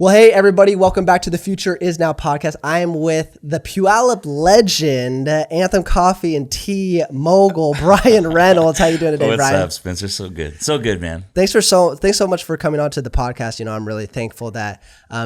Well, hey, everybody. Welcome back to the Future Is Now podcast. I am with the Puyallup legend, Anthem Coffee and Tea mogul, Bryan Reynolds. How you doing today, Bryan? What's up, Spencer? So good. So good, man. Thanks so much for coming on to the podcast. You know, I'm really thankful that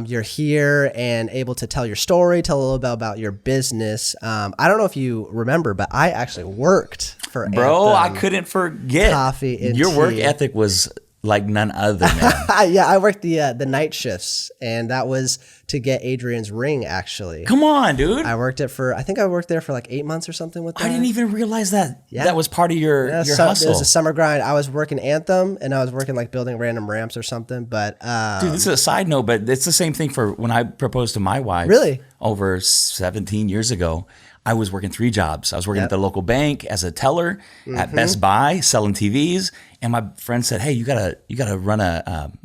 you're here and able to tell your story, tell a little bit about your business. I don't know if you remember, but I actually worked for Bro, Anthem I couldn't forget. Coffee and Your Tea. work ethic was like none other, man. Yeah, I worked the night shifts, and that was to get Adrian's ring, actually. Come on, dude. I worked there for like 8 months or something with that. I didn't even realize that. Yeah. That was part of your hustle. It was a summer grind. I was working Anthem, and I was working like building random ramps or something. But dude, this is a side note, but it's the same thing for when I proposed to my wife. Really? Over 17 years ago. I was working 3 jobs. I was working at the local bank as a teller, at Best Buy selling TVs, and my friend said, "Hey, you gotta run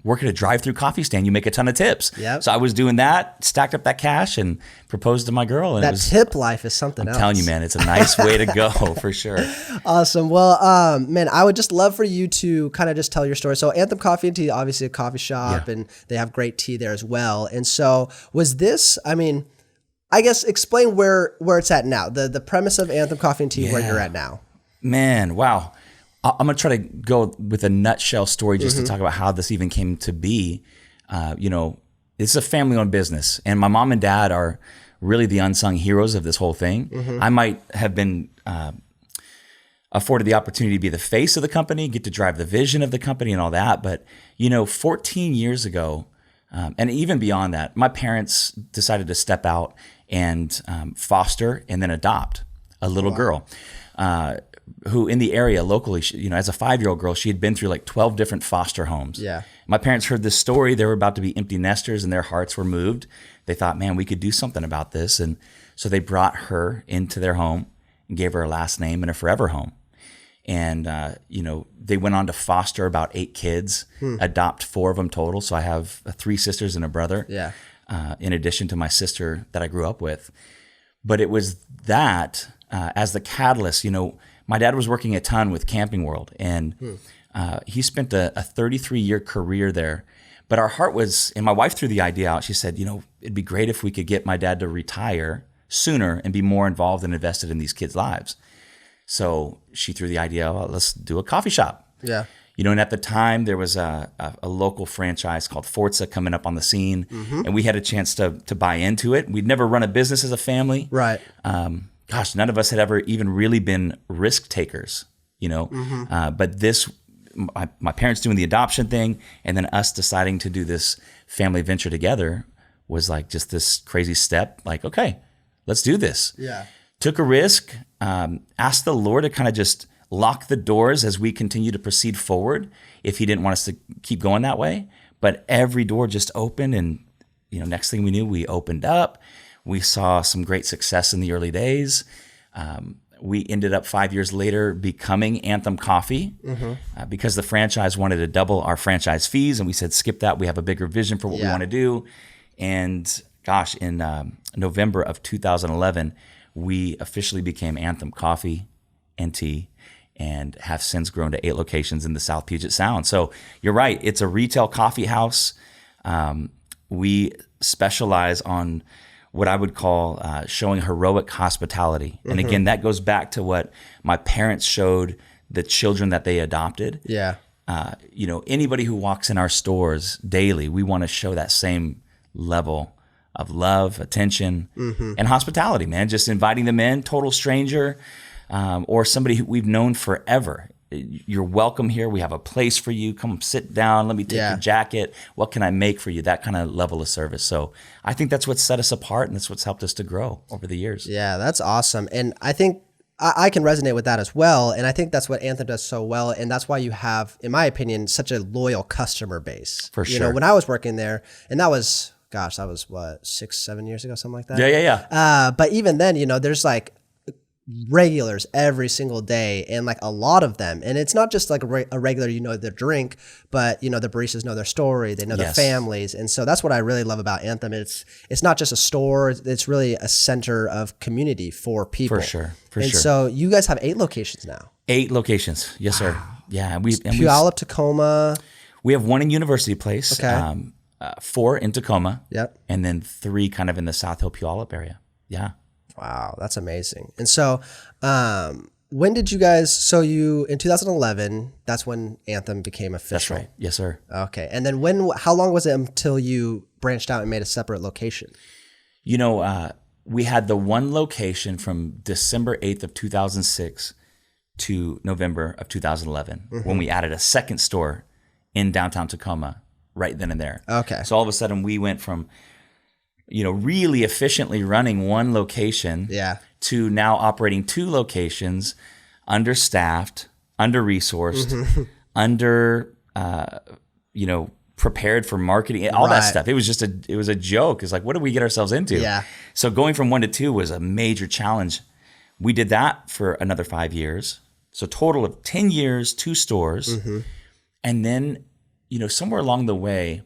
work at a drive-through coffee stand. You make a ton of tips." Yep. So I was doing that, stacked up that cash, and proposed to my girl. And tip life is something else. I'm telling you, man, it's a nice way to go for sure. Awesome. Well, man, I would just love for you to kind of just tell your story. So Anthem Coffee and Tea, obviously a coffee shop, and they have great tea there as well. And so was this? I guess explain where it's at now. The premise of Anthem Coffee and Tea, where you're at now. Man, wow. I'm going to try to go with a nutshell story just to talk about how this even came to be. It's a family-owned business, and my mom and dad are really the unsung heroes of this whole thing. I might have been afforded the opportunity to be the face of the company, get to drive the vision of the company and all that. But, 14 years ago, and even beyond that, my parents decided to step out and foster and then adopt a little girl who in the area locally, as a 5-year-old girl, she had been through like 12 different foster homes. Yeah. My parents heard this story. They were about to be empty nesters and their hearts were moved. They thought, man, we could do something about this. And so they brought her into their home and gave her a last name and a forever home. And, they went on to foster about 8 kids, adopt 4 of them total. So I have 3 sisters and a brother, in addition to my sister that I grew up with. But it was that as the catalyst, my dad was working a ton with Camping World, and he spent a 33-year career there. But our heart was, and my wife threw the idea out. She said, it'd be great if we could get my dad to retire sooner and be more involved and invested in these kids' lives. So she threw the idea, well, let's do a coffee shop. Yeah. And at the time there was a local franchise called Forza coming up on the scene, and we had a chance to buy into it. We'd never run a business as a family. Right. None of us had ever even really been risk takers, but this, my parents doing the adoption thing and then us deciding to do this family venture together was like just this crazy step. Like, okay, let's do this. Yeah. Took a risk, asked the Lord to kind of just lock the doors as we continue to proceed forward if he didn't want us to keep going that way. But every door just opened, and next thing we knew, we opened up. We saw some great success in the early days. We ended up 5 years later becoming Anthem Coffee because the franchise wanted to double our franchise fees, and we said, skip that. We have a bigger vision for what we want to do. And gosh, in November of 2011, we officially became Anthem Coffee and Tea and have since grown to 8 locations in the South Puget Sound. So you're right. It's a retail coffee house. We specialize on what I would call showing heroic hospitality. And again, that goes back to what my parents showed the children that they adopted. Yeah. Anybody who walks in our stores daily, we want to show that same level of love, attention, and hospitality, man. Just inviting them in, total stranger, or somebody who we've known forever. You're welcome here. We have a place for you. Come sit down. Let me take your jacket. What can I make for you? That kind of level of service. So I think that's what set us apart, and that's what's helped us to grow over the years. Yeah, that's awesome. And I think I can resonate with that as well. And I think that's what Anthem does so well. And that's why you have, in my opinion, such a loyal customer base. For sure. When I was working there, and that was what, 6-7 years ago, something like that. Yeah. But even then, there's like regulars every single day, and like a lot of them, and it's not just like a regular, their drink, but the baristas know their story, they know their families, and so that's what I really love about Anthem. It's not just a store; it's really a center of community for people. For sure. And so you guys have 8 locations now. 8 locations, yes, sir. Yeah, Puyallup, Tacoma. We have one in University Place. Okay. 4 in Tacoma. Yep. And then 3 kind of in the South Hill Puyallup area. Yeah. Wow, that's amazing. And so, when did you guys? So you in 2011, that's when Anthem became official. That's right. Yes, sir. Okay, and then how long was it until you branched out and made a separate location? You know, we had the one location from December 8th of 2006 to November of 2011 when we added a second store in downtown Tacoma right then and there. Okay. So all of a sudden we went from, really efficiently running one location to now operating 2 locations, understaffed, under-resourced, prepared for marketing, all that stuff. It was a joke. It's like, what did we get ourselves into? Yeah. So going from 1 to 2 was a major challenge. We did that for another 5 years. So total of 10 years, 2 stores. And then, somewhere along the way,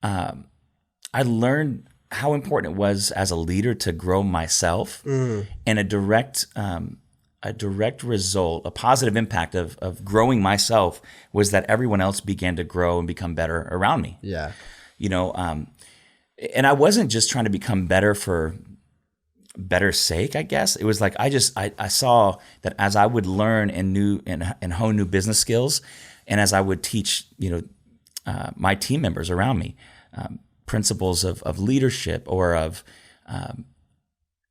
I learned how important it was as a leader to grow myself, and a direct result, a positive impact of growing myself was that everyone else began to grow and become better around me. Yeah. And I wasn't just trying to become better for better sake, I guess. It was like I saw that as I would learn and hone new business skills, and as I would teach, my team members around me, principles of leadership or of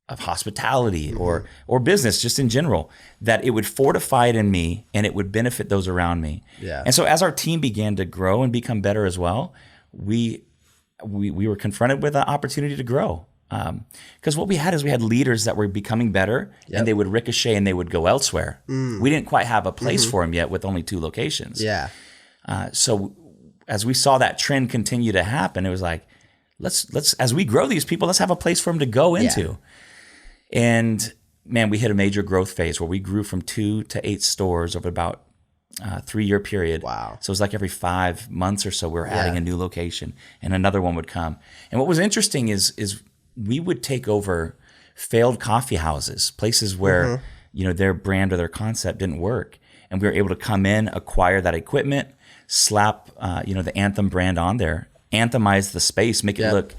hospitality or business just in general, that it would fortify it in me and it would benefit those around me. Yeah. And so as our team began to grow and become better as well, we were confronted with an opportunity to grow. Because what we had leaders that were becoming better, and they would ricochet and they would go elsewhere. We didn't quite have a place for them yet with only 2 locations. Yeah. So as we saw that trend continue to happen, it was like, let's as we grow these people, let's have a place for them to go into. And man, we hit a major growth phase where we grew from 2 to 8 stores over about a 3-year period. Wow. So it was like every 5 months or so we were adding a new location, and another one would come. And what was interesting is we would take over failed coffee houses, places where their brand or their concept didn't work, and we were able to come in, acquire that equipment, slap the Anthem brand on there, anthemize the space, make it look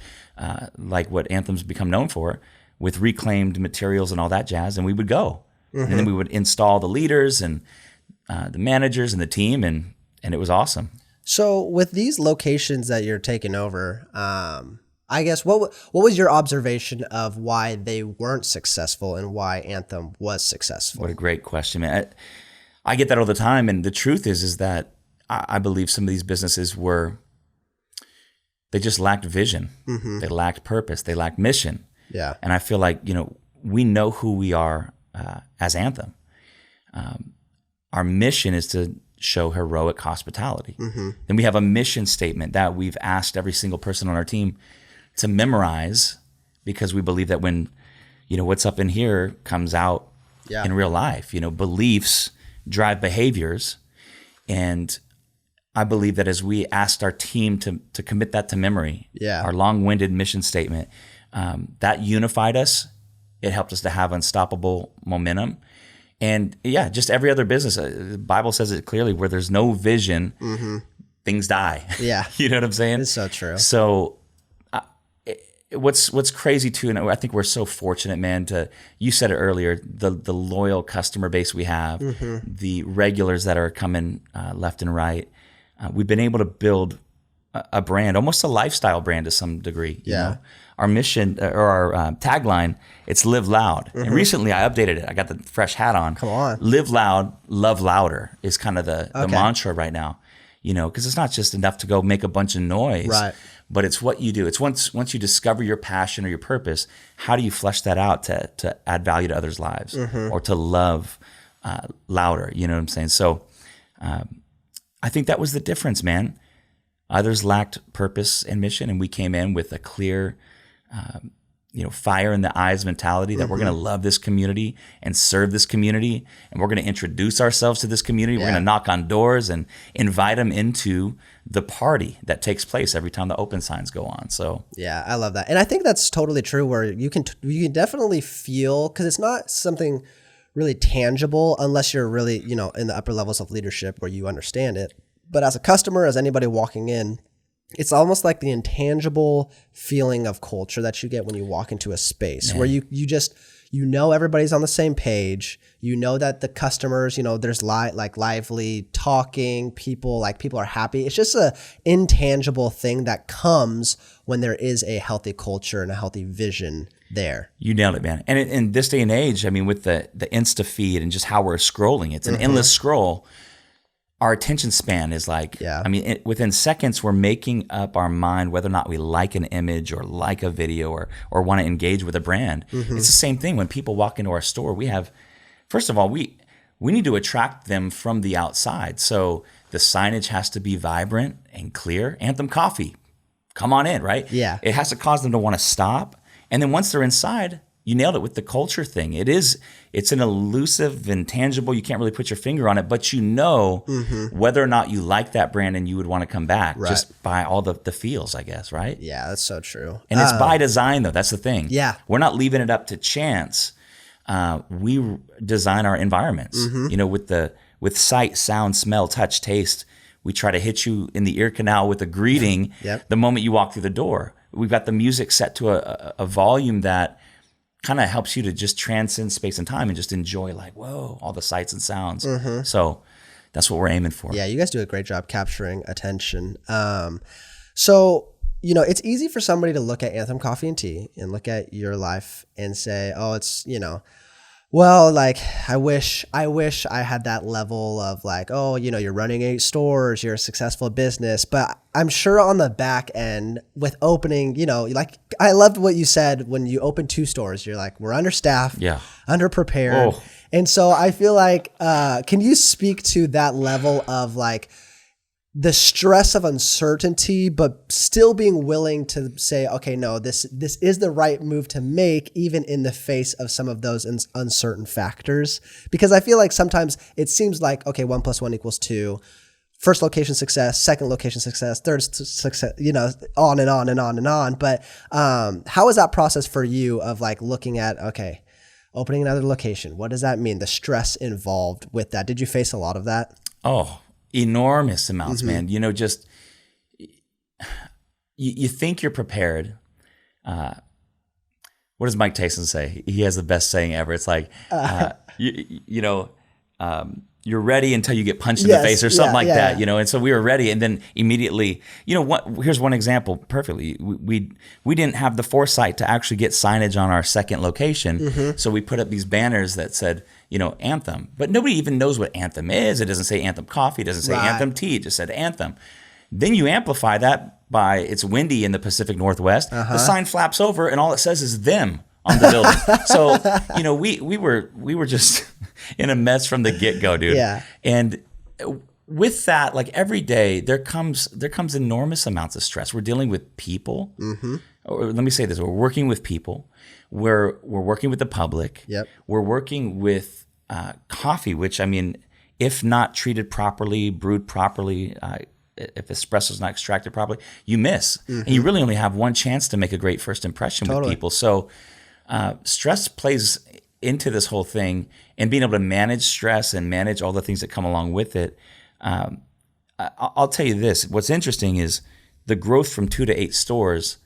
like what Anthem's become known for, with reclaimed materials and all that jazz, and we would go. And then we would install the leaders and the managers and the team, and it was awesome. So with these locations that you're taking over, I guess what was your observation of why they weren't successful and why Anthem was successful? What a great question, man. I get that all the time, and the truth is that I believe some of these businesses they just lacked vision. They lacked purpose. They lacked mission. Yeah. And I feel like, we know who we are as Anthem. Our mission is to show heroic hospitality. Then we have a mission statement that we've asked every single person on our team to memorize, because we believe that when, what's up in here comes out in real life. Beliefs drive behaviors. And I believe that as we asked our team to commit that to memory, our long-winded mission statement, that unified us. It helped us to have unstoppable momentum. And just every other business, the Bible says it clearly, where there's no vision, things die. Yeah. You know what I'm saying? It's so true. So what's crazy too, and I think we're so fortunate, man, you said it earlier, the loyal customer base we have, the regulars that are coming left and right. We've been able to build a brand, almost a lifestyle brand to some degree. You know? Our mission or our tagline, it's live loud. And recently I updated it. I got the fresh hat on. Come on. Live loud, love louder is kind of the mantra right now. Because it's not just enough to go make a bunch of noise, but it's what you do. It's once you discover your passion or your purpose, how do you flesh that out to add value to others' lives or to love louder? You know what I'm saying? So I think that was the difference, man. Others lacked purpose and mission, and we came in with a clear, fire in the eyes mentality that we're going to love this community and serve this community, and we're going to introduce ourselves to this community. We're going to knock on doors and invite them into the party that takes place every time the open signs go on. So yeah, I love that, and I think that's totally true. Where you can definitely feel, because it's not something really tangible unless you're really in the upper levels of leadership where you understand it. But as a customer, as anybody walking in, it's almost like the intangible feeling of culture that you get when you walk into a space where you just, you know, everybody's on the same page. You know that the customers, you know, there's lively talking, people are happy. It's just a intangible thing that comes when there is a healthy culture and a healthy vision there. You nailed it, man. And in this day and age, I mean, with the Insta feed and just how we're scrolling, it's an endless scroll. Our attention span is like, I mean, within seconds, we're making up our mind whether or not we like an image or like a video or want to engage with a brand. It's the same thing when people walk into our store. We have, first of all, we need to attract them from the outside. So the signage has to be vibrant and clear. Anthem Coffee, come on in, right? Yeah. It has to cause them to want to stop. And then once they're inside, you nailed it with the culture thing. It's an elusive and tangible. You can't really put your finger on it, but you know whether or not you like that brand and you would want to come back just by all the feels, I guess, right? Yeah, that's so true. And it's by design, though. That's the thing. Yeah. We're not leaving it up to chance. We design our environments, you know, with sight, sound, smell, touch, taste. We try to hit you in the ear canal with a greeting the moment you walk through the door. We've got the music set to a volume that kind of helps you to just transcend space and time and just enjoy, like, whoa, all the sights and sounds. So that's what we're aiming for. Yeah, you guys do a great job capturing attention. So, you know, it's easy for somebody to look at Anthem Coffee and Tea and look at your life and say, oh, it's, you know, well, like, I wish I had that level of like, oh, you know, you're running 8 stores, you're a successful business. But I'm sure on the back end with opening, you know, like, I loved what you said when you opened 2 stores. You're like, we're understaffed, underprepared. Oh. And so I feel like, can you speak to that level of like the stress of uncertainty, but still being willing to say, okay, no, this is the right move to make, even in the face of some of those uncertain factors? Because I feel like sometimes it seems like, okay, 1 + 1 = 2. First location success, second location success, third success, you know, on and on and on and on. But how is that process for you of like looking at, okay, opening another location? What does that mean? The stress involved with that. Did you face a lot of that? Oh, enormous amounts, man. You know, just you think you're prepared. What does Mike Tyson say? He has the best saying ever. It's like, you know, you're ready until you get punched in the face or something like that, you know? And so we were ready. And then immediately, you know, here's one example perfectly. We didn't have the foresight to actually get signage on our second location. So we put up these banners that said, you know, Anthem, but nobody even knows what Anthem is. It doesn't say Anthem Coffee. It doesn't say Anthem Tea. It just said Anthem. Then you amplify that by it's windy in the Pacific Northwest. The sign flaps over and all it says is them on the building. So, you know, we were just in a mess from the get-go, dude. Yeah. And with that, like every day there comes enormous amounts of stress. We're dealing with people. Or let me say this, we're working with people. We're working with the public. We're working with coffee, which, I mean, if not treated properly, brewed properly, if espresso's not extracted properly, you miss. And you really only have one chance to make a great first impression with people. So stress plays into this whole thing, and being able to manage stress and manage all the things that come along with it. I'll tell you this. What's interesting is the growth from 2 to 8 stores.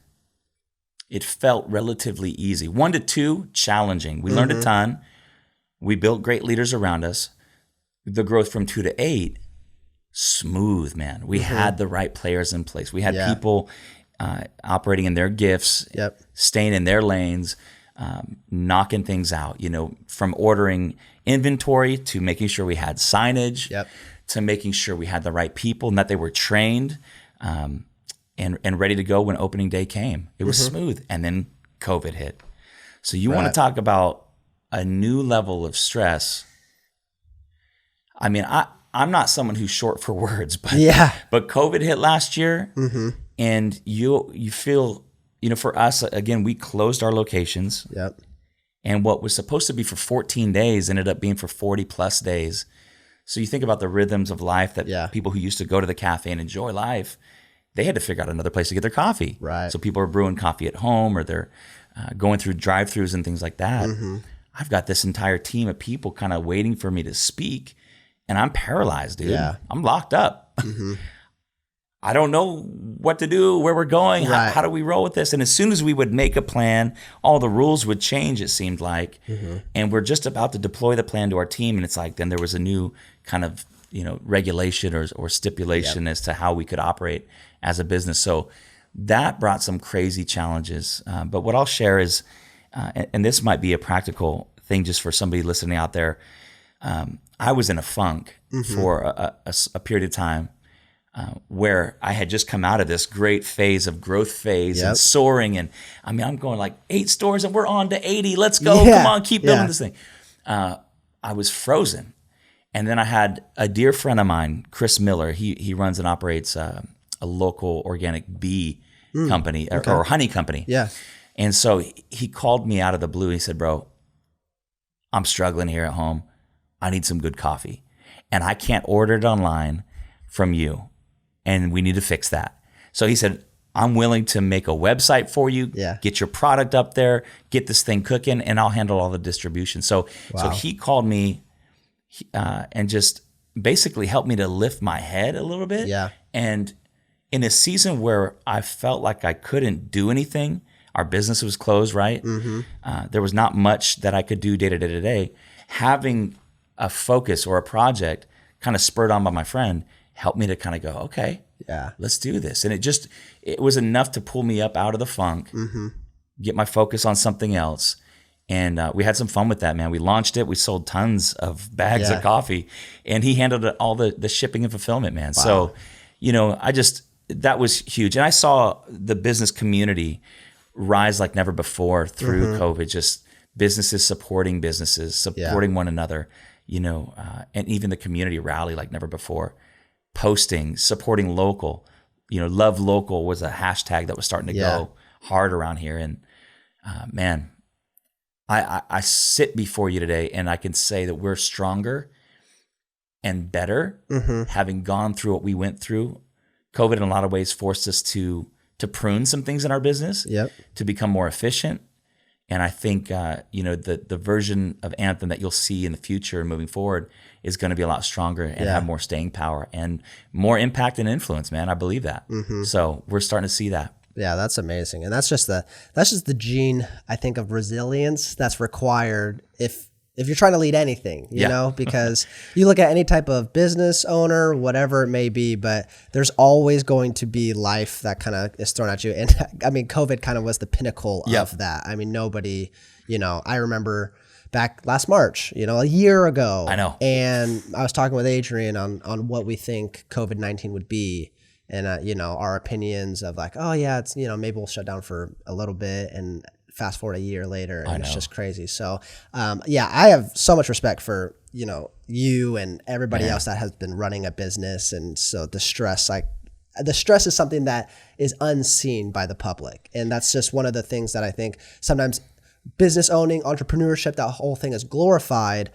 It felt relatively easy. 1 to 2, challenging. We learned a ton. We built great leaders around us. The growth from 2 to 8, smooth, man. We had the right players in place. We had people operating in their gifts, staying in their lanes, knocking things out, you know, from ordering inventory to making sure we had signage, to making sure we had the right people and that they were trained and ready to go when opening day came. It was smooth. And then COVID hit. So you want to talk about a new level of stress. I mean, I'm not someone who's short for words, but COVID hit last year, and you feel, you know, for us, again, we closed our locations. And what was supposed to be for 14 days ended up being for 40 plus days. So you think about the rhythms of life that people who used to go to the cafe and enjoy life, they had to figure out another place to get their coffee. So people are brewing coffee at home, or they're going through drive-thrus and things like that. I've got this entire team of people kind of waiting for me to speak, and I'm paralyzed, dude. I'm locked up. I don't know what to do, where we're going, Right. how do we roll with this? And as soon as we would make a plan, all the rules would change, it seemed like. And we're just about to deploy the plan to our team. And it's like, then there was a new kind of, regulation or stipulation as to how we could operate as a business. So that brought some crazy challenges. But what I'll share is, and this might be a practical thing just for somebody listening out there. I was in a funk for a period of time. Where I had just come out of this great phase of growth phase and soaring. And I mean, I'm going like 8 stores and we're on to 80. Let's go. Come on, keep building this thing. I was frozen. And then I had a dear friend of mine, Chris Miller. He runs and operates a local organic bee company or honey company. Yeah. And so he called me out of the blue. He said, bro, I'm struggling here at home. I need some good coffee. And I can't order it online from you. And we need to fix that. So he said, I'm willing to make a website for you, get your product up there, get this thing cooking, and I'll handle all the distribution. So he called me and just basically helped me to lift my head a little bit. Yeah. And in a season where I felt like I couldn't do anything, our business was closed, right? There was not much that I could do day to day. Having a focus or a project kind of spurred on by my friend helped me to kind of go, okay, let's do this. And it was enough to pull me up out of the funk, get my focus on something else. And we had some fun with that, man. We launched it. We sold tons of bags of coffee, and he handled all the shipping and fulfillment, man. Wow. So, that was huge. And I saw the business community rise like never before through COVID, just businesses supporting one another, and even the community rally like never before. Posting, supporting local, love local was a hashtag that was starting to go hard around here. And man, I sit before you today and I can say that we're stronger and better having gone through what we went through. COVID in a lot of ways forced us to prune some things in our business, to become more efficient. And I think, the version of Anthem that you'll see in the future moving forward is going to be a lot stronger and have more staying power and more impact and influence, man. I believe that. So we're starting to see that. Yeah, that's amazing. And that's just the gene, I think, of resilience that's required if you're trying to lead anything, you know, because you look at any type of business owner, whatever it may be, but there's always going to be life that kind of is thrown at you. And I mean, COVID kind of was the pinnacle of that. I mean, nobody, I remember back last March, a year ago. I know. And I was talking with Adrian on what we think COVID-19 would be. And, our opinions of like, oh yeah, it's, maybe we'll shut down for a little bit, and fast forward a year later, and it's just crazy. So, I have so much respect for, you and everybody else that has been running a business. And so the stress is something that is unseen by the public. And that's just one of the things that I think sometimes business owning, entrepreneurship, that whole thing is glorified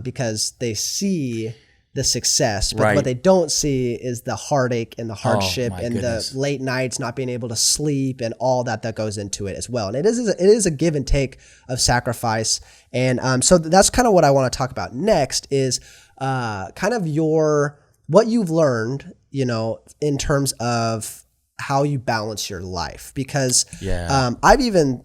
because they see the success, but what they don't see is the heartache and the hardship and the late nights, not being able to sleep, and all that goes into it as well. And it is a give and take of sacrifice. And so that's kind of what I want to talk about next is kind of what you've learned, in terms of how you balance your life, because I've even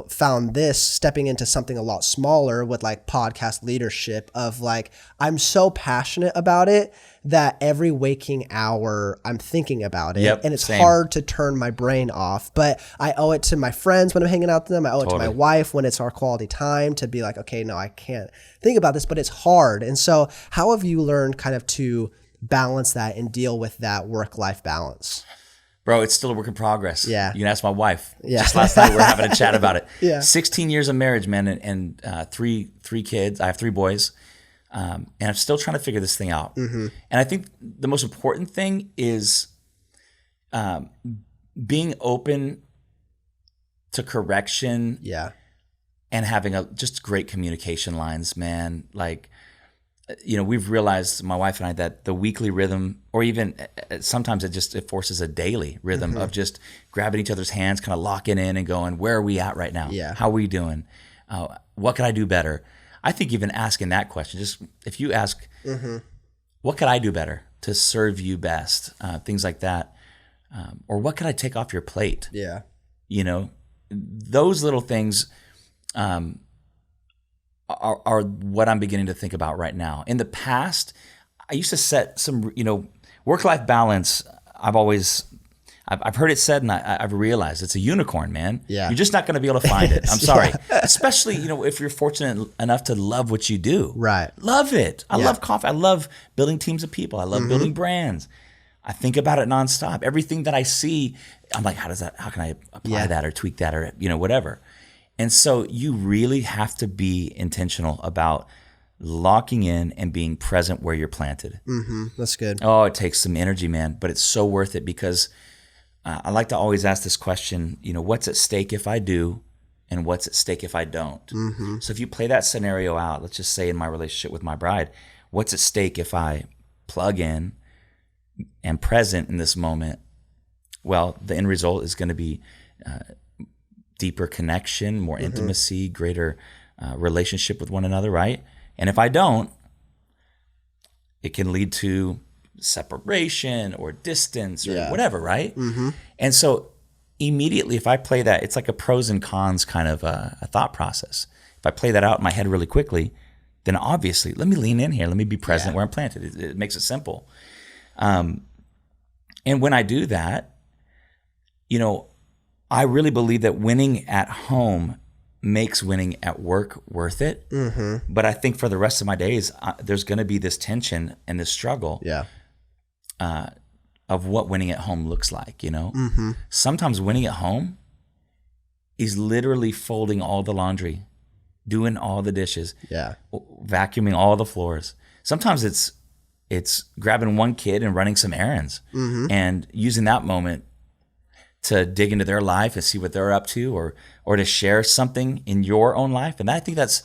found this stepping into something a lot smaller with like podcast leadership of like, I'm so passionate about it that every waking hour I'm thinking about it, and it's hard to turn my brain off. But I owe it to my friends when I'm hanging out with them. I owe it to my wife when it's our quality time to be like, okay, no, I can't think about this, but it's hard. And so how have you learned kind of to balance that and deal with that work-life balance? Bro, it's still a work in progress. Yeah. You can ask my wife. Yeah. Just last night we were having a chat about it. 16 years of marriage, man, and three kids. I have 3 boys. And I'm still trying to figure this thing out. And I think the most important thing is being open to correction. And having just great communication lines, man. Like, we've realized, my wife and I, that the weekly rhythm, or even sometimes it forces a daily rhythm of just grabbing each other's hands, kind of locking in and going, where are we at right now? How are we doing? What can I do better? I think even asking that question, just if you ask, what could I do better to serve you best? Things like that. or what could I take off your plate? Yeah. You know, those little things are what I'm beginning to think about right now. In the past, I used to set some, work-life balance. I've heard it said, and I've realized it's a unicorn, man. Yeah. You're just not going to be able to find it. I'm sorry. Especially, if you're fortunate enough to love what you do. Right. Love it. I love coffee. I love building teams of people. I love building brands. I think about it nonstop. Everything that I see, I'm like, how can I apply that or tweak that or, whatever. And so you really have to be intentional about locking in and being present where you're planted. That's good. Oh, it takes some energy, man, but it's so worth it because I like to always ask this question, what's at stake if I do and what's at stake if I don't? So if you play that scenario out, let's just say in my relationship with my bride, what's at stake if I plug in and present in this moment? Well, the end result is going to be deeper connection, more intimacy, greater relationship with one another, right? And if I don't, it can lead to separation or distance or whatever, right? And so immediately, if I play that, it's like a pros and cons kind of a thought process. If I play that out in my head really quickly, then obviously, let me lean in here. Let me be present where I'm planted. It makes it simple. And when I do that, I really believe that winning at home makes winning at work worth it. But I think for the rest of my days, there's going to be this tension and this struggle of what winning at home looks like, Sometimes winning at home is literally folding all the laundry, doing all the dishes, vacuuming all the floors. Sometimes it's grabbing one kid and running some errands and using that moment to dig into their life and see what they're up to or to share something in your own life. And I think that's,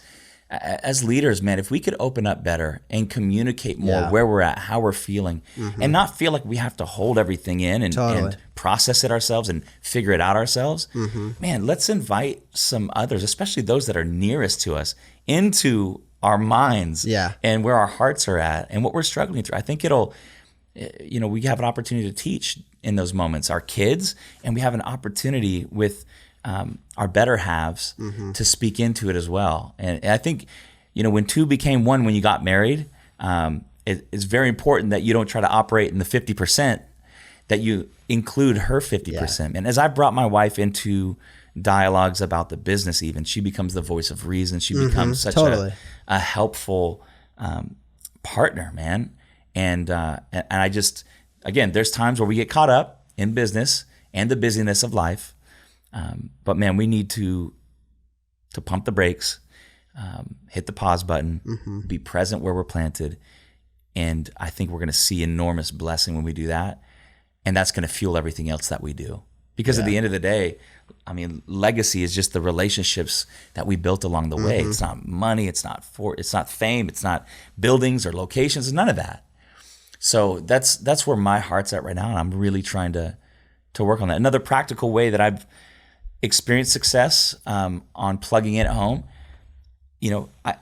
as leaders, man, if we could open up better and communicate more where we're at, how we're feeling, and not feel like we have to hold everything in and process it ourselves and figure it out ourselves, man, let's invite some others, especially those that are nearest to us, into our minds and where our hearts are at and what we're struggling through. I think we have an opportunity to teach in those moments our kids, and we have an opportunity with our better halves to speak into it as well. And I think, when two became one when you got married, it's very important that you don't try to operate in the 50%, that you include her 50%. And as I brought my wife into dialogues about the business, even, she becomes the voice of reason. She becomes such a helpful partner, man. And I just, again, there's times where we get caught up in business and the busyness of life. But man, we need to pump the brakes, hit the pause button, be present where we're planted. And I think we're going to see enormous blessing when we do that. And that's going to fuel everything else that we do. Because at the end of the day, I mean, legacy is just the relationships that we built along the way. It's not money. It's not fame. It's not buildings or locations. It's none of that. So that's where my heart's at right now. And I'm really trying to work on that. Another practical way that I've experienced success on plugging in at home,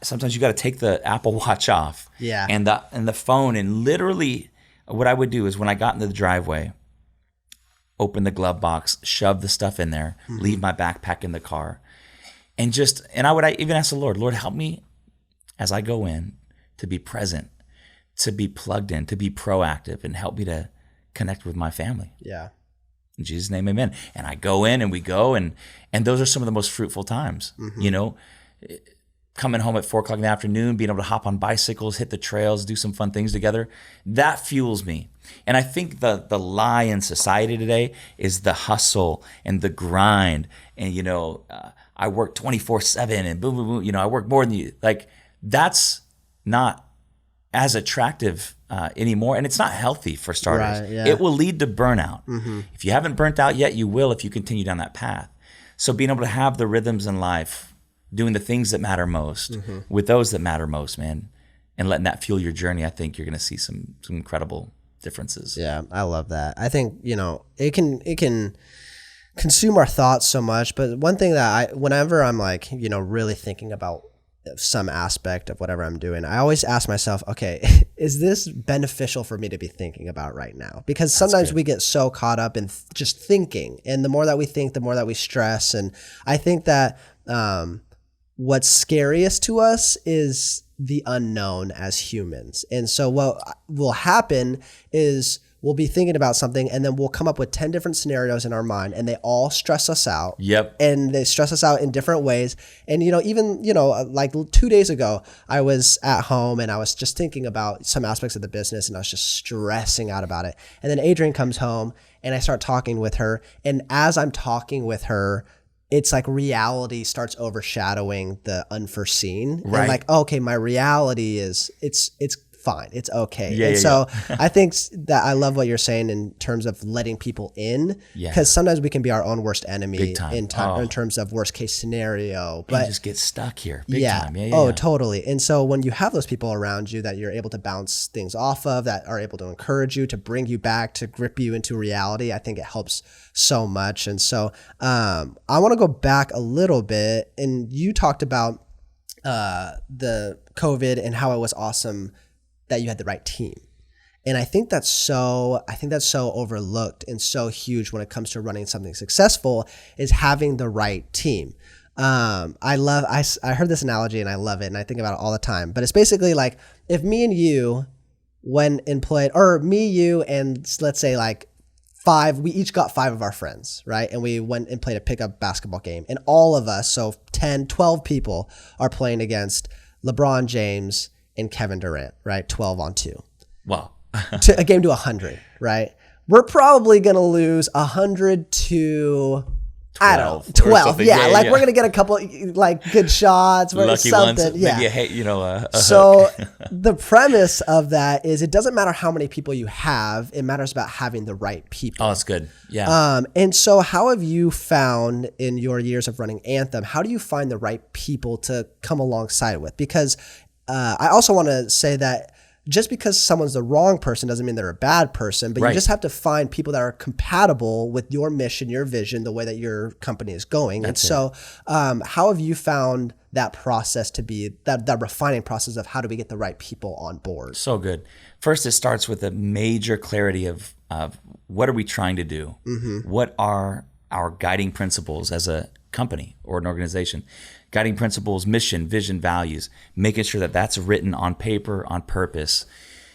sometimes you got to take the Apple Watch off and the phone, and literally what I would do is when I got into the driveway, open the glove box, shove the stuff in there, leave my backpack in the car, and I would even ask the Lord, help me as I go in to be present, to be plugged in, to be proactive, and help me to connect with my family. Yeah. In Jesus' name, amen. And I go in and we go, and those are some of the most fruitful times, coming home at 4:00 in the afternoon, being able to hop on bicycles, hit the trails, do some fun things together. That fuels me. And I think the lie in society today is the hustle and the grind. And, I work 24/7 and boom, boom, boom. I work more than you. Like, that's not as attractive anymore. And it's not healthy for starters. Right, yeah. It will lead to burnout. If you haven't burnt out yet, you will if you continue down that path. So being able to have the rhythms in life, doing the things that matter most with those that matter most, man, and letting that fuel your journey, I think you're going to see some incredible differences. Yeah, I love that. I think, it can consume our thoughts so much. But one thing that whenever I'm like, really thinking about some aspect of whatever I'm doing, I always ask myself, okay, is this beneficial for me to be thinking about right now? Because sometimes we get so caught up in just thinking, and the more that we think, the more that we stress. And I think that what's scariest to us is the unknown as humans. And so what will happen is we'll be thinking about something, and then we'll come up with 10 different scenarios in our mind, and they all stress us out. Yep. And they stress us out in different ways. And, even, like 2 days ago, I was at home and I was just thinking about some aspects of the business, and I was just stressing out about it. And then Adrienne comes home and I start talking with her. And as I'm talking with her, it's like reality starts overshadowing the unforeseen. Right. And like, okay, my reality is it's fine. It's okay. Yeah, and yeah, so I think that I love what you're saying in terms of letting people in, because sometimes we can be our own worst enemy in terms of worst case scenario. But you just get stuck here. Big time. Yeah, oh, totally. And so when you have those people around you that you're able to bounce things off of, that are able to encourage you, to bring you back, to grip you into reality, I think it helps so much. And so I want to go back a little bit, and you talked about the COVID and how it was awesome that you had the right team. And I think that's so overlooked and so huge when it comes to running something successful, is having the right team. I heard this analogy and I love it, and I think about it all the time, but it's basically like if me and you went and played, or me, you, and let's say like we each got 5 of our friends, right? And we went and played a pickup basketball game, and all of us, so 10, 12 people, are playing against LeBron James and Kevin Durant, right? 12 on 2. Wow. To a game to 100, right? We're probably going to lose 100 to 12. Yeah, like we're going to get a couple like good shots, lucky something. Ones. Yeah. Maybe a so the premise of that is it doesn't matter how many people you have, it matters about having the right people. Oh, that's good. Yeah. And so how have you found in your years of running Anthem, how do you find the right people to come alongside with? Because I also want to say that just because someone's the wrong person doesn't mean they're a bad person, but you just have to find people that are compatible with your mission, your vision, the way that your company is going. And so how have you found that process to be, that refining process of how do we get the right people on board? So good. First, it starts with a major clarity of what are we trying to do? Mm-hmm. What are our guiding principles as a company or an organization? Guiding principles, mission, vision, values, making sure that that's written on paper on purpose,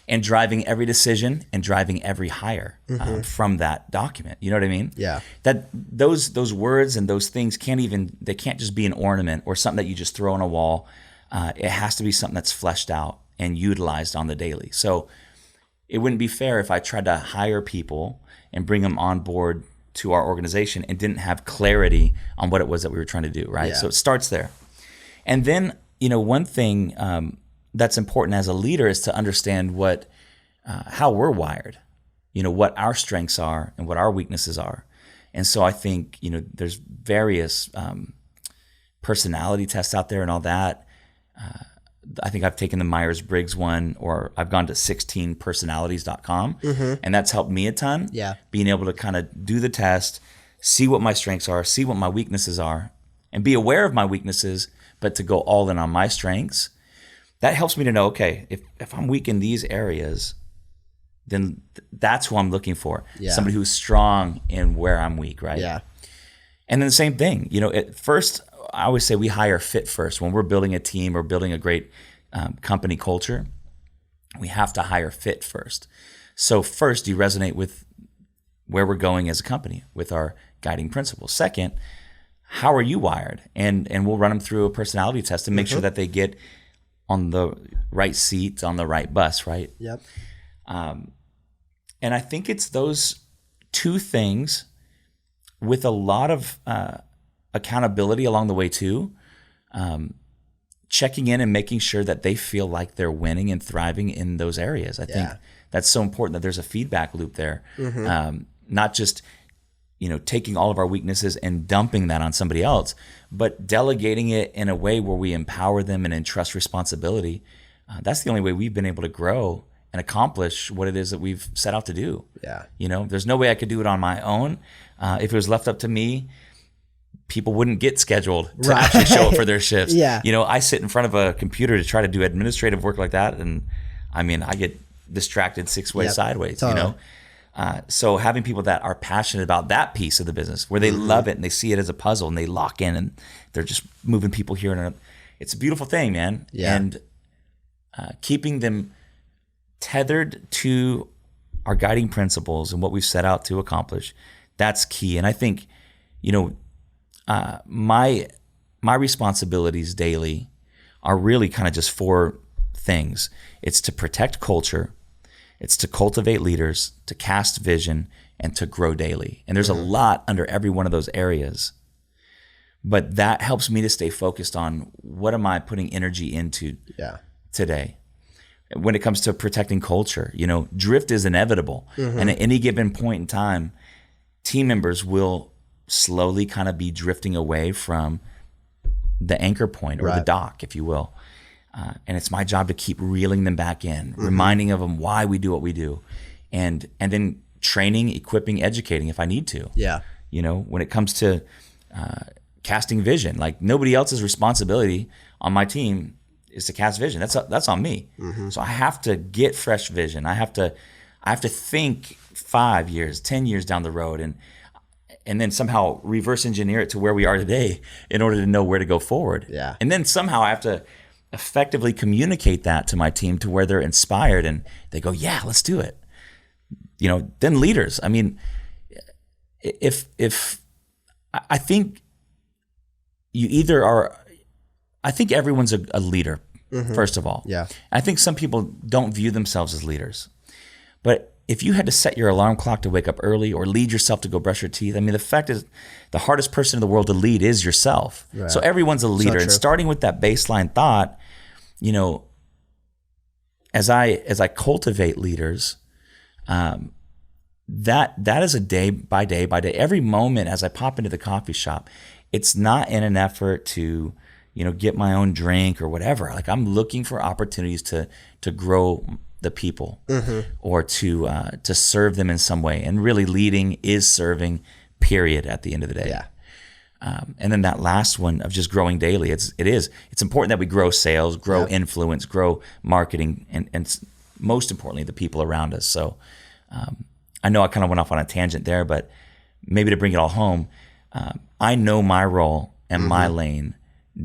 and driving every decision and driving every hire from that document. You know what I mean? Yeah. That those words and those things they can't just be an ornament or something that you just throw on a wall. It has to be something that's fleshed out and utilized on the daily. So it wouldn't be fair if I tried to hire people and bring them on board to our organization and didn't have clarity on what it was that we were trying to do, right? Yeah. So it starts there. And then, one thing that's important as a leader is to understand how we're wired, what our strengths are and what our weaknesses are. And so I think, there's various personality tests out there and all that. I think I've taken the Myers-Briggs one, or I've gone to 16personalities.com, and that's helped me a ton. Yeah. Being able to kind of do the test, see what my strengths are, see what my weaknesses are, and be aware of my weaknesses, but to go all in on my strengths. That helps me to know, okay, if I'm weak in these areas, then that's who I'm looking for. Yeah. Somebody who's strong in where I'm weak, right? Yeah. And then the same thing, at first, I always say we hire fit first. When we're building a team or building a great company culture, we have to hire fit first. So first, do you resonate with where we're going as a company, with our guiding principles? Second, how are you wired? And we'll run them through a personality test and make sure that they get on the right seat, on the right bus, right? Yep. And I think it's those two things with a lot of accountability along the way too, checking in and making sure that they feel like they're winning and thriving in those areas. I think that's so important that there's a feedback loop there, not just taking all of our weaknesses and dumping that on somebody else, but delegating it in a way where we empower them and entrust responsibility. That's the only way we've been able to grow and accomplish what it is that we've set out to do. Yeah. There's no way I could do it on my own. If it was left up to me, people wouldn't get scheduled to actually show up for their shifts. Yeah. You know, I sit in front of a computer to try to do administrative work like that, and I mean, I get distracted 6 ways sideways, totally. you know? So having people that are passionate about that piece of the business, where they love it and they see it as a puzzle and they lock in and they're just moving people here and it's a beautiful thing, man. Yeah. And keeping them tethered to our guiding principles and what we've set out to accomplish, that's key. And I think, you know, my responsibilities daily are really kind of just 4 things. It's to protect culture, it's to cultivate leaders, to cast vision, and to grow daily. And there's a lot under every one of those areas. But that helps me to stay focused on what am I putting energy into today. When it comes to protecting culture, you know, drift is inevitable. And at any given point in time, team members will slowly kind of be drifting away from the anchor point or the dock, if you will. And it's my job to keep reeling them back in, reminding of them why we do what we do, and then training, equipping, educating if I need to. Yeah. You know, when it comes to casting vision, like nobody else's responsibility on my team is to cast vision. That's on me. So I have to get fresh vision. I have to think 5 years, 10 years down the road, and then somehow reverse engineer it to where we are today in order to know where to go forward. Yeah. And then somehow I have to effectively communicate that to my team to where they're inspired and they go, yeah, let's do it. You know, then leaders. I mean, if I think you either are, I think everyone's a leader, first of all. Yeah. I think some people don't view themselves as leaders. But if you had to set your alarm clock to wake up early or lead yourself to go brush your teeth, I mean, the fact is the hardest person in the world to lead is yourself. Right. So everyone's a leader. And starting with that baseline thought, you know, as I cultivate leaders, that is a day by day. Every moment as I pop into the coffee shop, it's not in an effort to, you know, get my own drink or whatever. Like I'm looking for opportunities to grow the people or to serve them in some way. And really leading is serving, period, at the end of the day. Yeah. And then that last one of just growing daily, it's important that we grow sales, grow influence, grow marketing, and most importantly, the people around us. So I know I kind of went off on a tangent there, but maybe to bring it all home, I know my role and my lane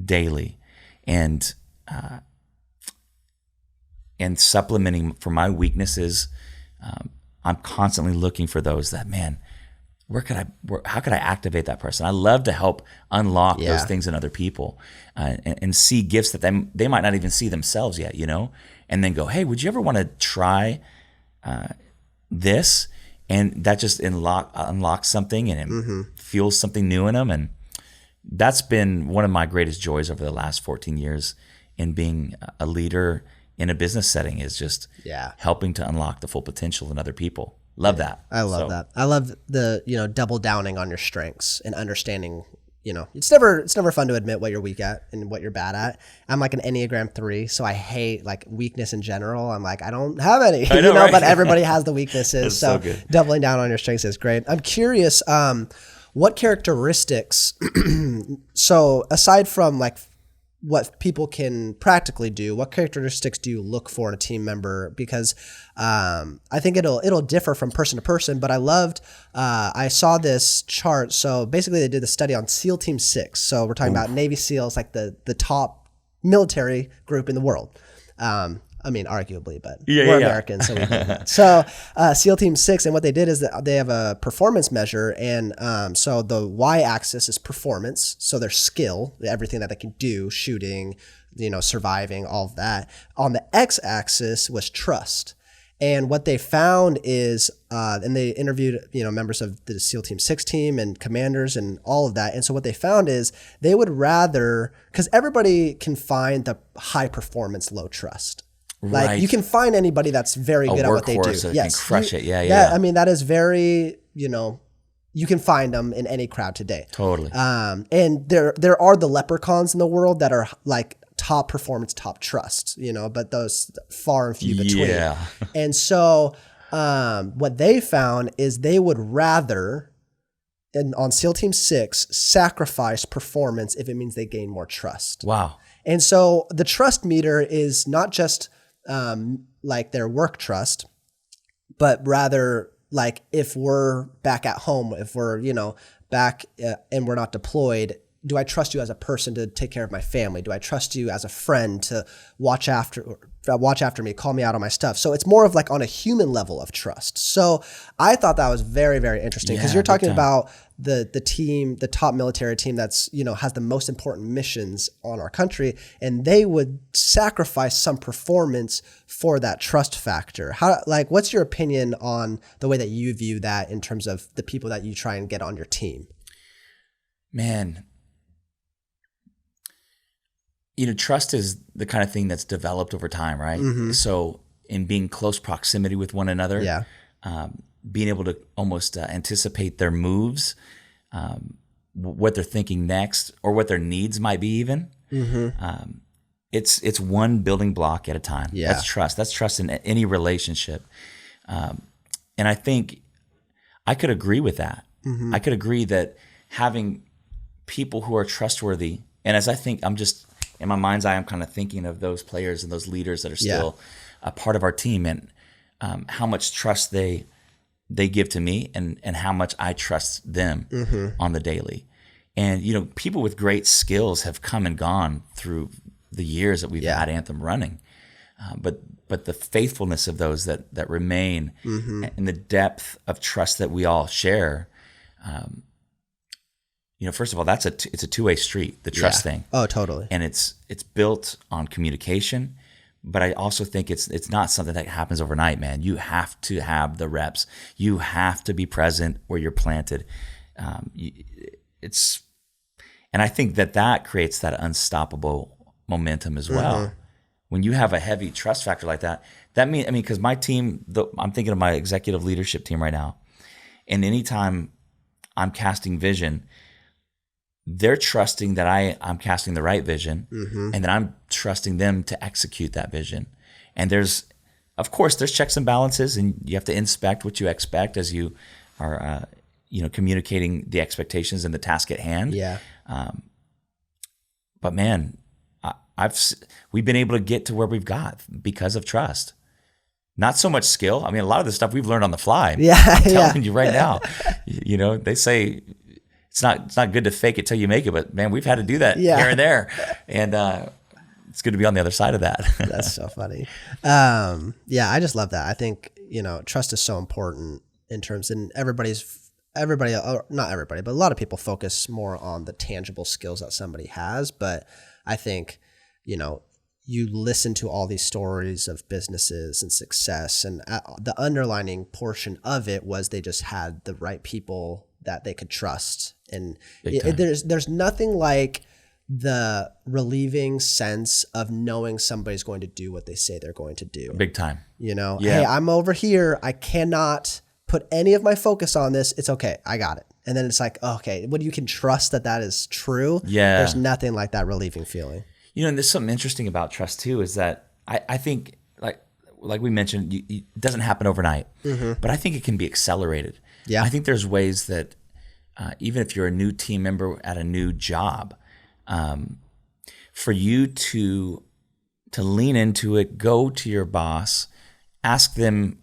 daily, and supplementing for my weaknesses, I'm constantly looking for those that, man, how could I activate that person? I love to help unlock those things in other people, and see gifts that they might not even see themselves yet, you know, and then go, hey, would you ever want to try this? And that just unlocks something, and it fuels something new in them. And that's been one of my greatest joys over the last 14 years in being a leader in a business setting, is just helping to unlock the full potential in other people. Love that. I love that. I love the, you know, double downing on your strengths and understanding, you know, it's never fun to admit what you're weak at and what you're bad at. I'm like an Enneagram 3, so I hate like weakness in general. I'm like, I don't have any, I know, you know, right? But everybody has the weaknesses. so doubling down on your strengths is great. I'm curious, what characteristics, so aside from like what people can practically do, what characteristics do you look for in a team member? Because I think it'll differ from person to person, but I loved, I saw this chart. So basically they did a study on SEAL Team 6. So we're talking about Navy SEALs, like the top military group in the world. I mean, arguably, but we're Americans, so we do that. So SEAL Team 6, and what they did is that they have a performance measure, and so the y-axis is performance, so their skill, everything that they can do, shooting, you know, surviving, all of that. On the x-axis was trust. And what they found is, and they interviewed, you know, members of the SEAL Team 6 team and commanders and all of that. And so what they found is they would rather, because everybody can find the high performance, low trust. Like you can find anybody that's very good at what they do. Yes, can crush it. Yeah. I mean, that is very, you know, you can find them in any crowd today. Totally. And there are the leprechauns in the world that are like top performance, top trust, you know, but those far and few between. Yeah. And so what they found is they would rather and on SEAL Team 6 sacrifice performance if it means they gain more trust. Wow. And so the trust meter is not just like their work trust, but rather like if we're back at home, if we're, back and we're not deployed, do I trust you as a person to take care of my family? Do I trust you as a friend to watch after me, call me out on my stuff? So it's more of like on a human level of trust. So I thought that was very, very interesting because you're talking about the team, the top military team that's, has the most important missions on our country, and they would sacrifice some performance for that trust factor. What's your opinion on the way that you view that in terms of the people that you try and get on your team? Man, trust is the kind of thing that's developed over time, right? Mm-hmm. So in being close proximity with one another, being able to almost anticipate their moves, what they're thinking next, or what their needs might be even. Mm-hmm. It's one building block at a time. Yeah. That's trust. That's trust in any relationship. And I think I could agree with that. Mm-hmm. I could agree that having people who are trustworthy, and as I think I'm just, in my mind's eye, I'm kind of thinking of those players and those leaders that are still a part of our team, and how much trust they give to me, and how much I trust them on the daily. And people with great skills have come and gone through the years that we've had Anthem running, but the faithfulness of those that remain, and the depth of trust that we all share. First of all, it's a two-way street, the trust thing. Oh, totally. And it's built on communication, but I also think it's not something that happens overnight, man. You have to have the reps. You have to be present where you're planted. And I think that creates that unstoppable momentum as well. When you have a heavy trust factor like that, because my team, I'm thinking of my executive leadership team right now, and anytime I'm casting vision, they're trusting that I'm casting the right vision, and that I'm trusting them to execute that vision. And there's checks and balances, and you have to inspect what you expect as you are, communicating the expectations and the task at hand. Yeah. But man, we've been able to get to where we've got because of trust. Not so much skill. I mean, a lot of the stuff we've learned on the fly. Yeah, I'm telling you right now. They say it's not good to fake it till you make it, but man, we've had to do that here and there, and it's good to be on the other side of that. That's so funny. I just love that. I think trust is so important in terms, and everybody, not everybody, but a lot of people focus more on the tangible skills that somebody has. But I think you listen to all these stories of businesses and success, and the underlining portion of it was they just had the right people that they could trust. And there's nothing like the relieving sense of knowing somebody's going to do what they say they're going to do. Big time. Hey, I'm over here. I cannot put any of my focus on this. It's okay. I got it. And then it's like, okay, when you can trust that is true, there's nothing like that relieving feeling. And there's something interesting about trust too, is that I think like we mentioned, it doesn't happen overnight, but I think it can be accelerated. Yeah. I think there's ways that even if you're a new team member at a new job, for you to lean into it, go to your boss, ask them,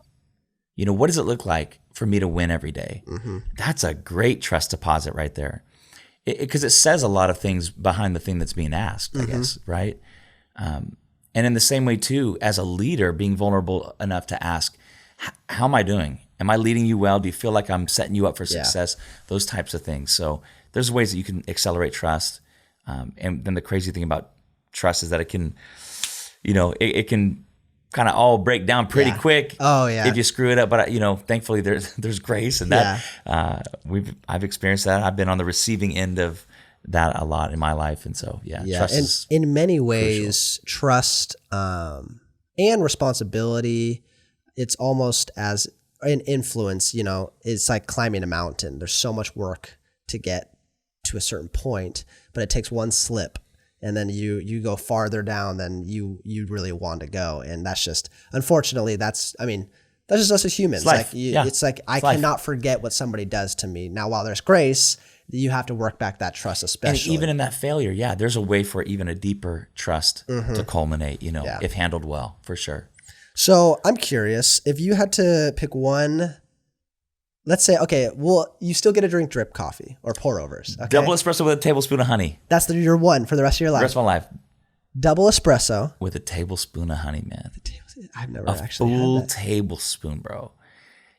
what does it look like for me to win every day? That's a great trust deposit right there. Because it says a lot of things behind the thing that's being asked, I guess, right? And in the same way too, as a leader, being vulnerable enough to ask, how am I doing? Am I leading you well? Do you feel like I'm setting you up for success? Those types of things. So there's ways that you can accelerate trust. And then the crazy thing about trust is that it can, it can kind of all break down pretty quick. Oh yeah. If you screw it up, but thankfully there's grace, and that I've experienced that. I've been on the receiving end of that a lot in my life, and so trust and is in many ways, crucial. Trust and responsibility. It's almost as an influence. It's like climbing a mountain. There's so much work to get to a certain point, but it takes one slip. And then you go farther down than you really want to go. And that's just, unfortunately, That's just us as humans. It's life. It's like I cannot forget what somebody does to me. Now, while there's grace, you have to work back that trust, especially. And even in that failure, there's a way for even a deeper trust to culminate, if handled well, for sure. So I'm curious, if you had to pick one, let's say, okay, well, you still get to drink drip coffee or pour overs. Okay? Double espresso with a tablespoon of honey. That's your one for the rest of your life. The rest of my life. Double espresso. With a tablespoon of honey, man. I've never actually had that. A full tablespoon, bro.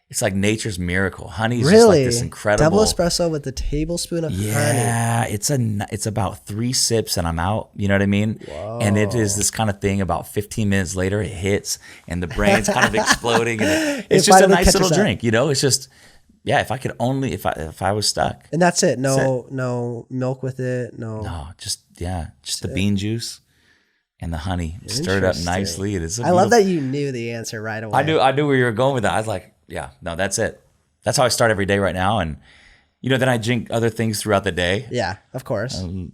It's like nature's miracle. Honey is really? Just like this incredible. Double espresso with a tablespoon of honey. Yeah, it's about 3 sips and I'm out. You know what I mean? Whoa. And it is this kind of thing. About 15 minutes later, it hits and the brain's kind of exploding. And it's just a nice little drink. It's just, if I could only, if I was stuck. And that's it. No milk with it. No, just the bean juice. And the honey stirred up nicely. I love that you knew the answer right away. I knew where you were going with that. I was like, that's it. That's how I start every day right now. And, then I drink other things throughout the day. Yeah, of course. I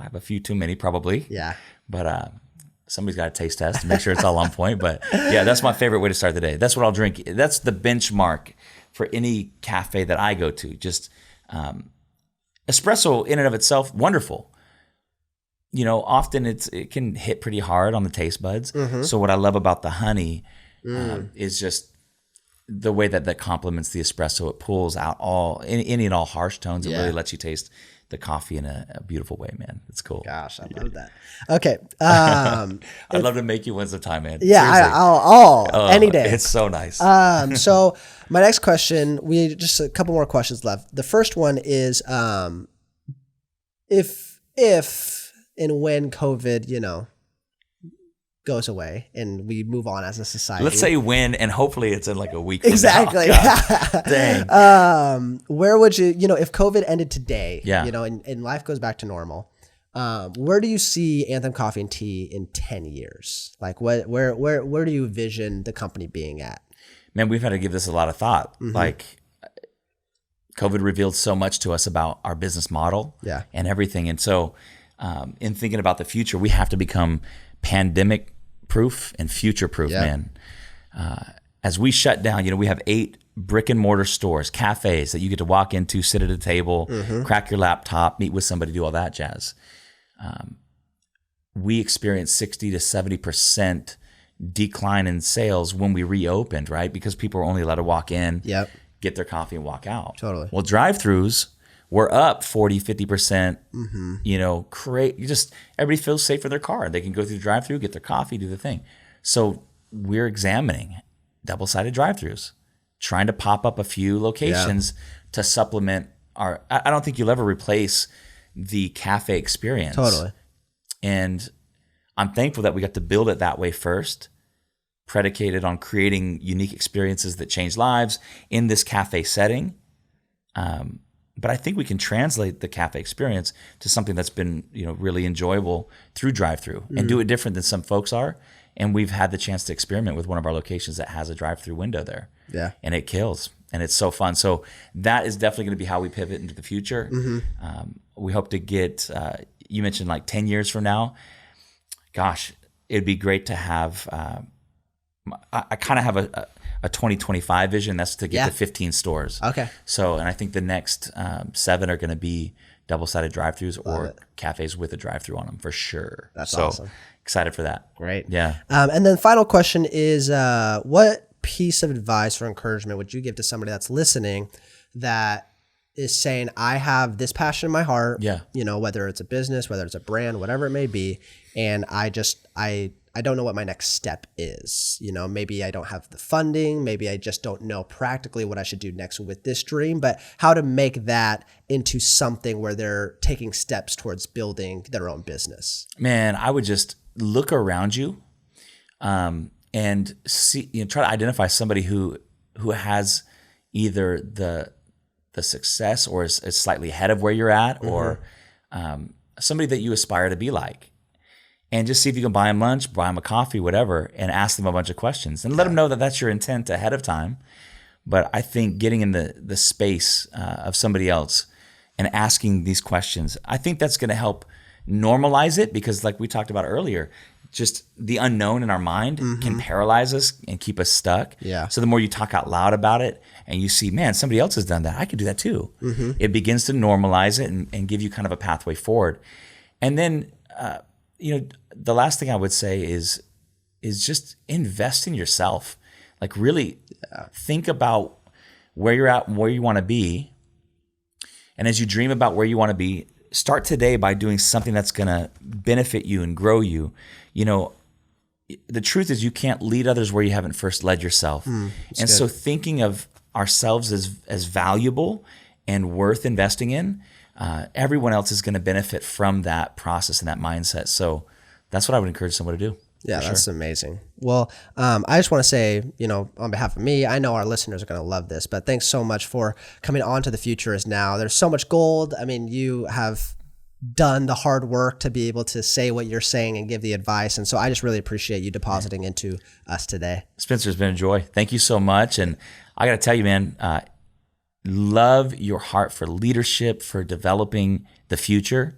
have a few too many probably. Yeah. But somebody's got a taste test to make sure it's all on point. But that's my favorite way to start the day. That's what I'll drink. That's the benchmark for any cafe that I go to. Just espresso in and of itself, wonderful. Often it can hit pretty hard on the taste buds. Mm-hmm. So what I love about the honey is just the way that complements the espresso. It pulls out any and all harsh tones. It really lets you taste the coffee in a beautiful way, man. It's cool. Gosh, I love that. Okay. I'd love to make you one sometime, man. Yeah, I'll any day. It's so nice. So my next question, we just a couple more questions left. The first one is if and when COVID, goes away and we move on as a society. Let's say when, and hopefully it's in like a week. Exactly. Dang. Where would you, if COVID ended today, yeah. And life goes back to normal, where do you see Anthem Coffee and Tea in 10 years? Like where do you envision the company being at? Man, we've had to give this a lot of thought. Mm-hmm. Like COVID revealed so much to us about our business model and everything. And so, in thinking about the future, we have to become pandemic proof and future proof, man. As we shut down, we have 8 brick and mortar stores, cafes that you get to walk into, sit at a table, crack your laptop, meet with somebody, do all that jazz. We experienced 60 to 70% decline in sales when we reopened, right? Because people were only allowed to walk in, get their coffee and walk out. Totally. Well, drive-thrus, we're up 40, 50%, everybody feels safe in their car. They can go through the drive-thru, get their coffee, do the thing. So we're examining double-sided drive-thrus, trying to pop up a few locations to supplement I don't think you'll ever replace the cafe experience. Totally. And I'm thankful that we got to build it that way first, predicated on creating unique experiences that change lives in this cafe setting. But I think we can translate the cafe experience to something that's been, really enjoyable through drive-through and do it different than some folks are. And we've had the chance to experiment with one of our locations that has a drive-through window there. Yeah. And it kills. And it's so fun. So that is definitely going to be how we pivot into the future. Mm-hmm. We hope to get, you mentioned like 10 years from now. Gosh, it'd be great to have, I kind of have a 2025 vision. That's to get to 15 stores. Okay. So, and I think the next 7 are going to be double-sided drive-thrus or cafes with a drive-thru on them for sure. That's awesome. Excited for that. Great. Yeah. And then final question is, what piece of advice or encouragement would you give to somebody that's listening that is saying, I have this passion in my heart, whether it's a business, whether it's a brand, whatever it may be, and I don't know what my next step is. Maybe I don't have the funding. Maybe I just don't know practically what I should do next with this dream, but how to make that into something where they're taking steps towards building their own business. Man, I would just look around you and see, try to identify somebody who has either the success or is slightly ahead of where you're at, or somebody that you aspire to be like. And just see if you can buy them lunch, buy them a coffee, whatever, and ask them a bunch of questions. And let them know that that's your intent ahead of time. But I think getting in the space of somebody else and asking these questions, I think that's going to help normalize it, because like we talked about earlier, just the unknown in our mind can paralyze us and keep us stuck. Yeah. So the more you talk out loud about it and you see, man, somebody else has done that, I could do that too. It begins to normalize it and give you kind of a pathway forward. And then, the last thing I would say is just invest in yourself. Like really think about where you're at and where you want to be. And as you dream about where you want to be, start today by doing something that's going to benefit you and grow you. The truth is you can't lead others where you haven't first led yourself. So thinking of ourselves as valuable and worth investing in, everyone else is going to benefit from that process and that mindset. So that's what I would encourage someone to do. Yeah, that's amazing. Well, I just want to say, on behalf of me, I know our listeners are going to love this, but thanks so much for coming on to The Future Is Now. There's so much gold. I mean, you have done the hard work to be able to say what you're saying and give the advice. And so I just really appreciate you depositing into us today. Spencer, it's been a joy. Thank you so much. And I got to tell you, man, love your heart for leadership, for developing the future.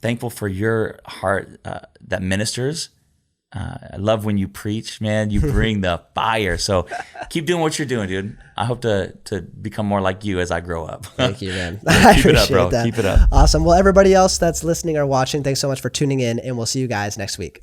Thankful for your heart that ministers. I love when you preach, man. You bring the fire. So keep doing what you're doing, dude. I hope to become more like you as I grow up. Thank you, man. I Keep it up, bro. that. Keep it up. Awesome. Well, everybody else that's listening or watching, thanks so much for tuning in, and we'll see you guys next week.